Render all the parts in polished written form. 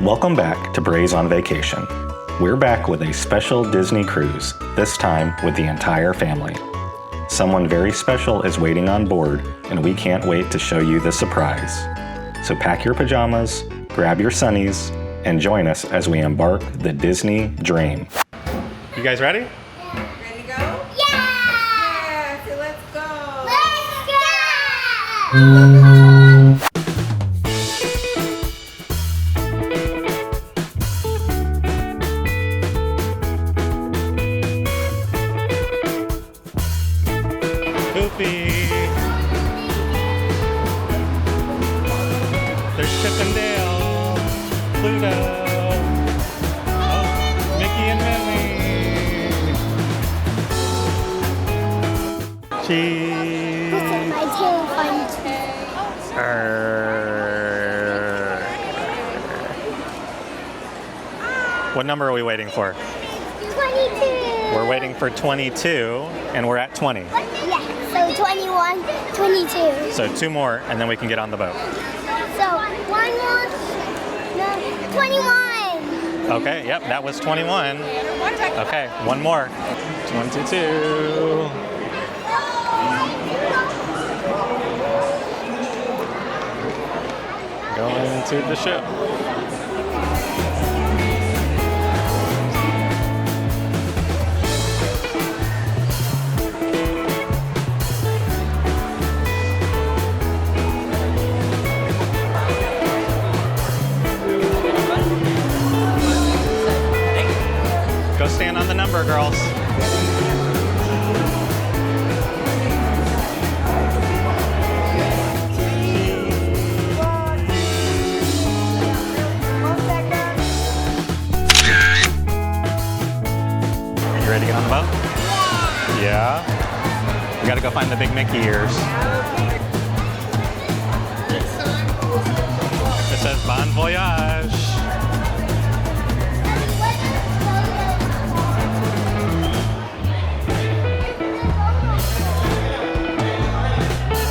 Welcome back to Brays on Vacation. We're back with a special Disney cruise, this time with the entire family. Someone very special is waiting on board, and we can't wait to show you the surprise. So pack your pajamas, grab your sunnies, and join us as we embark the Disney dream. You guys ready? Ready to go? Yeah! Yeah, so let's go. Let's go! Goofy! There's Chip and Dale, Pluto, oh, Mickey and Minnie. Cheese. My tail fun. What number are we waiting for? 22. We're waiting for 22, and we're at 20. Yeah, so 21, 22. So 2 more, and then we can get on the boat. So 1 more, no, 21. Okay, yep, that was 21. Okay, 1 more. 22. Going to the ship. Go stand on the number, girls. You ready to get on the boat? Yeah. We gotta go find the big Mickey ears. It says Bon Voyage.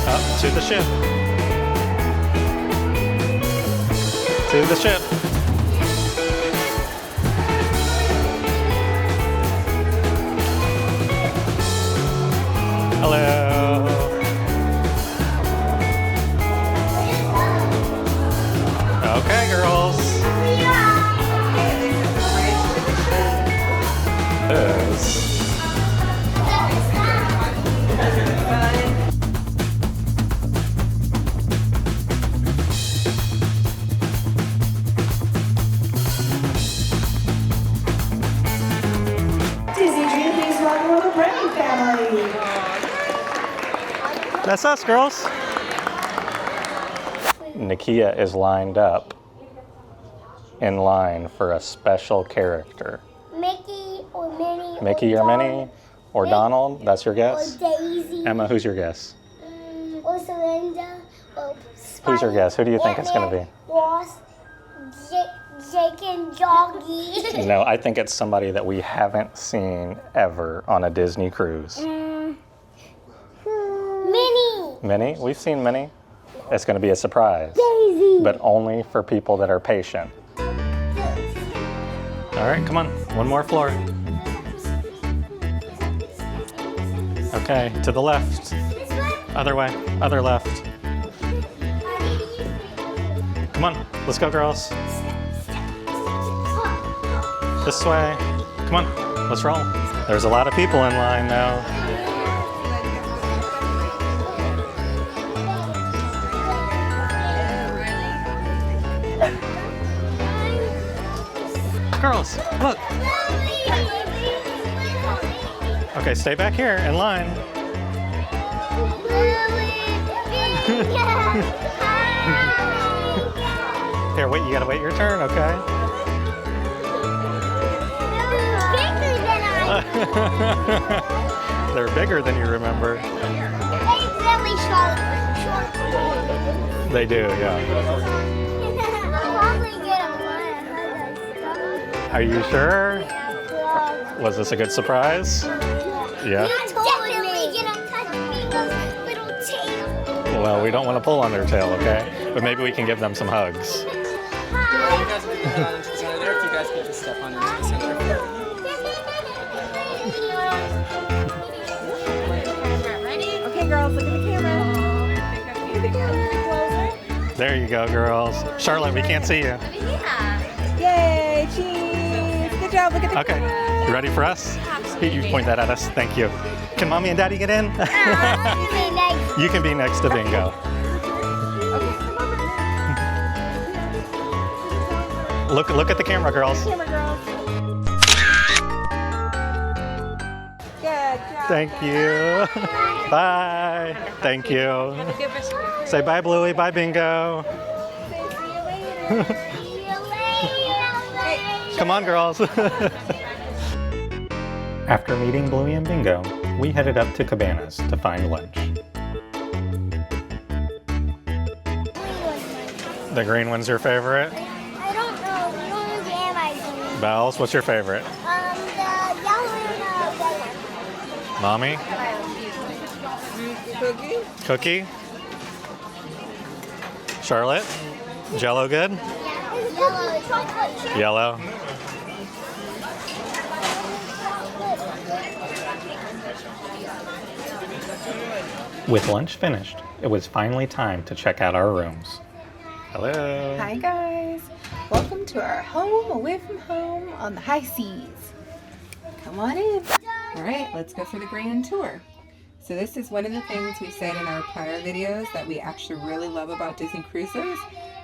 Up to the ship. To the ship. Hello. Okay, girls. Yes. Disney Dream, please welcome the Brays family. That's us, girls. Nakia is lined up in line for a special character. Mickey or Minnie. Mickey or Minnie or Donald, that's your Or guess? Daisy. Emma, who's your guess? Or Celinda. Or Who's your guess? Who do you think it's gonna Ant-Man, Ross, Jake and Joggy. No, I think it's somebody that we haven't seen ever on a Disney cruise. Minnie. Minnie? We've seen Minnie. It's gonna be a surprise, Daisy. but only for people that are patient. All right, come on, 1 more floor. Okay, to the left. Other way, other left. Come on, let's go, girls. This way. Come on, let's roll. There's a lot of people in line now. Girls, look. Okay, stay back here in line. Here, wait, you gotta wait your turn, okay? They're bigger than you remember. Really short. They do, yeah. Are you sure? Was this a good surprise? Yeah. Definitely gonna touch Bingo's little tail. Well, we don't want to pull on their tail, okay? But maybe we can give them some hugs. Hi. There you go, girls. Charlotte, we can't see you. Yay, cheese. Good job. Look at the Okay, you ready for us? You point that at us. Thank you. Can Mommy and Daddy get in? You can be next to Bingo. Look at the camera, girls. camera, girls. Good job. Thank you. Bye. Thank you. Say bye, Bluey. Bye, Bingo. Come on, girls. After meeting Bluey and Bingo, we headed up to Cabanas to find lunch. The green one's your favorite? I don't know. We don't know the am I Bells, what's your favorite? the yellow and red one. Mommy? Cookie? Cookie? Charlotte? Jello good? Yellow chocolate chip. Yellow. With lunch finished, it was finally time to check out our rooms. Hello. Hi, guys. Welcome to our home away from home on the high seas. Come on in. All right, let's go for the grand tour. So this is one of the things we said in our prior videos that we actually really love about Disney cruises.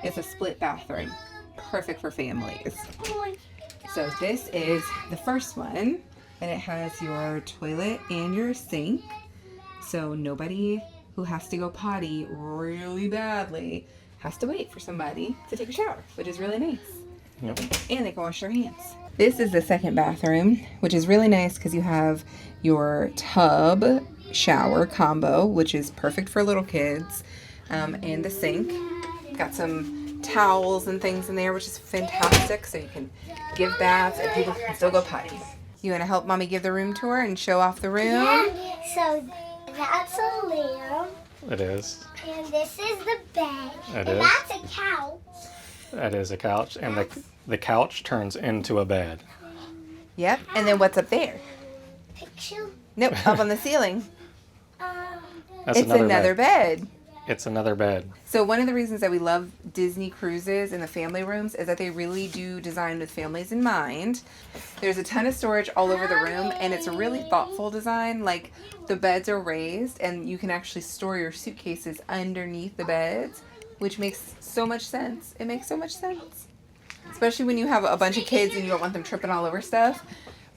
It's a split bathroom. Perfect for families. So this is the first one, and it has your toilet and your sink. So nobody who has to go potty really badly has to wait for somebody to take a shower, which is really nice. Yep. And they can wash their hands. This is the second bathroom, which is really nice because you have your tub shower combo, which is perfect for little kids, and the sink. Got some towels and things in there, which is fantastic, so you can give baths and people can still go potty. You want to help Mommy give the room tour and show off the room? So that's a lamp, It is. and this is the bed, It and is. that's a couch. That is a couch, and the couch turns into a bed. Yep. And then what's up there? Picture. Nope, up on the ceiling. That's It's another bed. It's another bed. So one of the reasons that we love Disney cruises and the family rooms is that they really do design with families in mind. There's a ton of storage all over the room, and it's a really thoughtful design. Like, the beds are raised and you can actually store your suitcases underneath the beds, which makes so much sense. It makes so much sense. Especially when you have a bunch of kids and you don't want them tripping all over stuff.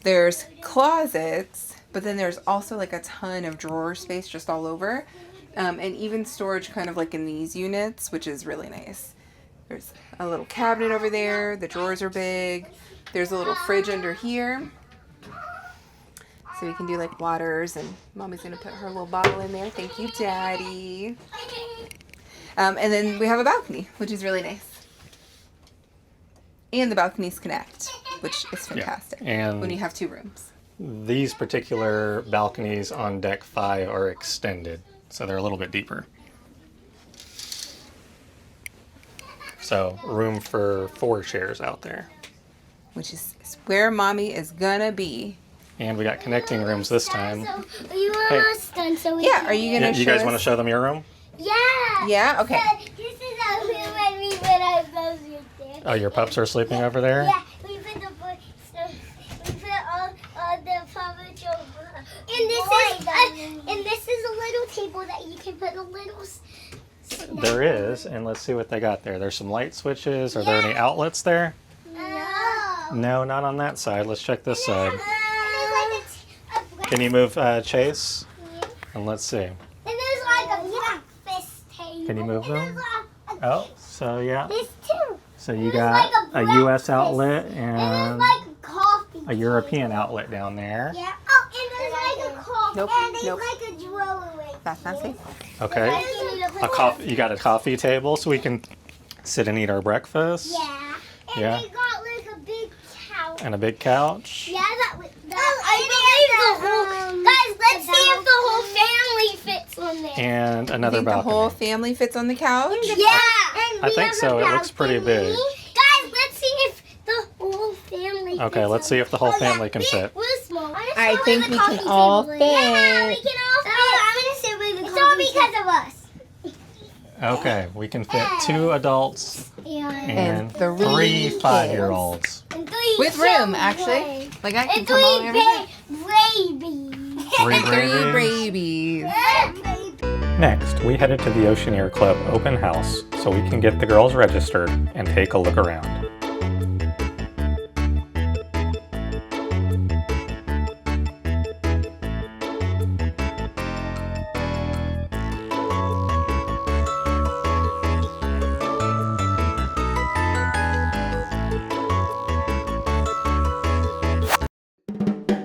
There's closets, but then there's also like a ton of drawer space just all over. And even storage kind of like in these units, which is really nice. There's a little cabinet over there. The drawers are big. There's a little fridge under here. So we can do like waters, and Mommy's going to put her little bottle in there. Thank you, Daddy. And then we have a balcony, which is really nice. And the balconies connect, which is fantastic and when you have two rooms. These particular balconies on deck 5 are extended, so they're a little bit deeper. So room for 4 chairs out there. Which is where Mommy is gonna be. And we got connecting rooms this time. So you almost done, so we Yeah, can... are you gonna show You guys us? want to show them your room? Yeah. Yeah, okay. So this is how we when we put our clothes right there. Oh, your pups are sleeping over there? Yeah, we put the all the furniture. And this is a little table that you can put a little. There is, and let's see what they got there. There's some light switches. Are there any outlets there? No. No, not on that side. Let's check this side. And there's like Can you move Chase? And let's see. And there's like a breakfast table. Can you move And them? there's Oh, so yeah. This too. So you There's got like a a US breakfast. outlet And and there's like a coffee. a European outlet down there. Yeah. Oh, and there's like a coffee. Nope, And there's nope. like a drawer right That's not safe. Okay. there. A coffee. You got a coffee table so we can sit and eat our breakfast. Yeah. And Yeah. we got like a big couch. And a big couch. Yeah, I believe the whole. Guys, let's see if the whole family fits on there. And another Think the balcony. whole family fits on the couch? Yeah. And I we think have so. a It looks pretty balcony. big. Guys, let's see if the whole family Okay, fits let's on see if the whole there. family can fit. We're small. I think we can all fit. Yeah, we can all fit. I'm going to sit with the I'm because of us. Okay, we can fit 2 adults and 3 kids. 5-year-olds. With room, actually. Like I can come along everything. Babies. 3 And 3 babies. babies. Next, we headed to the Oceaneer Club open house so we can get the girls registered and take a look around.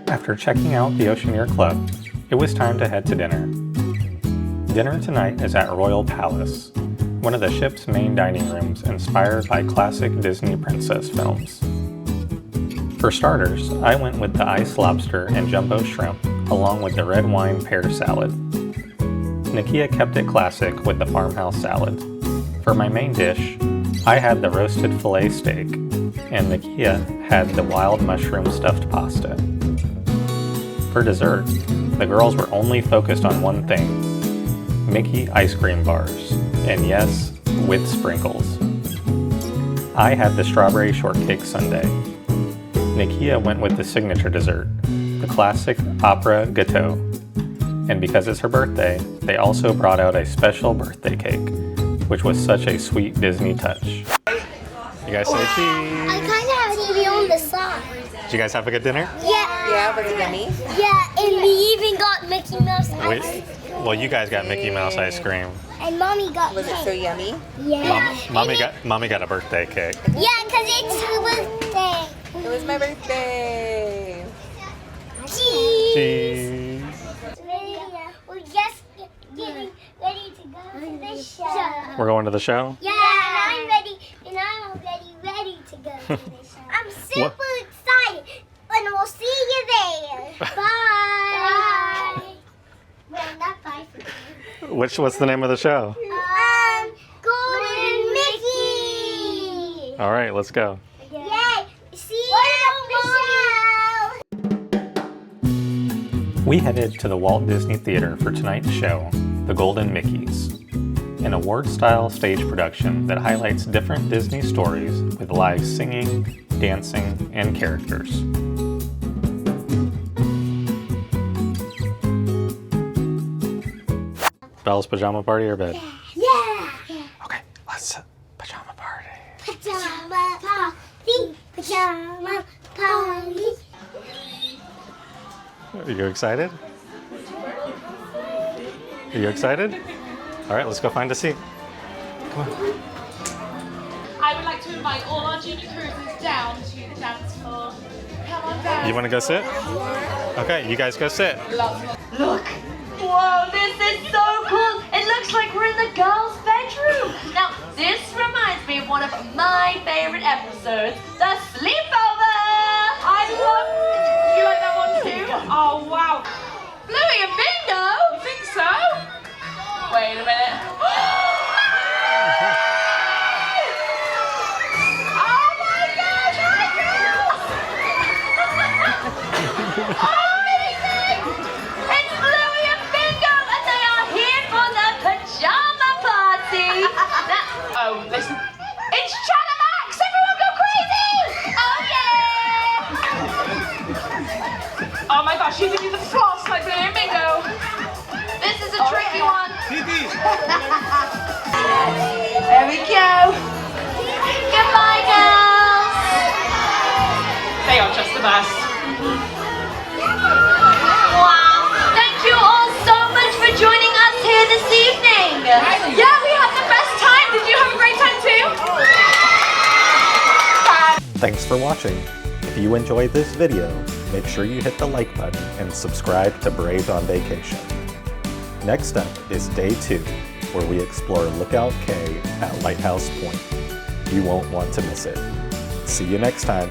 After checking out the Oceaneer Club, it was time to head to dinner. Dinner tonight is at Royal Palace, one of the ship's main dining rooms inspired by classic Disney princess films. For starters, I went with the iced lobster and jumbo shrimp, along with the red wine pear salad. Nakia kept it classic with the farmhouse salad. For my main dish, I had the roasted filet steak, and Nakia had the wild mushroom stuffed pasta. For dessert, the girls were only focused on one thing: Mickey ice cream bars, and yes, with sprinkles. I had the strawberry shortcake sundae. Nakia went with the signature dessert, the classic opera gâteau. And because it's her birthday, they also brought out a special birthday cake, which was such a sweet Disney touch. You guys say cheese. I kind of have TV on the side. Did you guys have a good dinner? Yeah. Yeah, was it yummy? Yeah, and we even got Mickey Mouse ice cream. Well, you guys got Mickey Mouse ice cream. And Mommy got Was it cake. so yummy? Yeah. Mommy got a birthday cake. Yeah, because it's her birthday. It was my birthday. Cheese. Cheese. We're just getting ready to go to the show. We're going to the show? Yeah, and I'm ready, and I'm already ready to go to the show. I'm super excited, and we'll see you there. Bye. Well, not bye for you. What's the name of the show? Golden Mickey. All right, let's go. Yay! See you at the show. We headed to the Walt Disney Theater for tonight's show, The Golden Mickeys, an award-style stage production that highlights different Disney stories with live singing, dancing, and characters. Belle's pajama party or bed? Yeah. Okay, let's pajama party. Pajama party. Pajama party. Are you excited? Are you excited? All right, let's go find a seat. Come on. I would like to invite all our junior cruisers down to the dance floor. Come on down. You want to go sit? Okay, you guys go sit. Look! Whoa, this is so cool! It looks like we're in the girls' bedroom. Now, this reminds me of one of my favorite episodes, The Sleepover! I love... You like that one too? Oh, wow. Bluey and Bingo? You think so? Wait a minute. Oh my gosh, hi girls! Amazing! It's Bluey and Bingo and they are here for the pajama party! Now, oh, listen. It's Chattermax! Everyone go crazy! Oh yeah! Oh my gosh, you can do the floss like Bluey and Bingo. This is a tricky one. There we go. Goodbye, girls. They are just the best. Wow. Thank you all so much for joining us here this evening. Yeah, we had the best time. Did you have a great time too? Thanks for watching. If you enjoyed this video, make sure you hit the like button and subscribe to Brays on Vacation. Next up is Day 2, where we explore Lookout Cay at Lighthouse Point. You won't want to miss it. See you next time.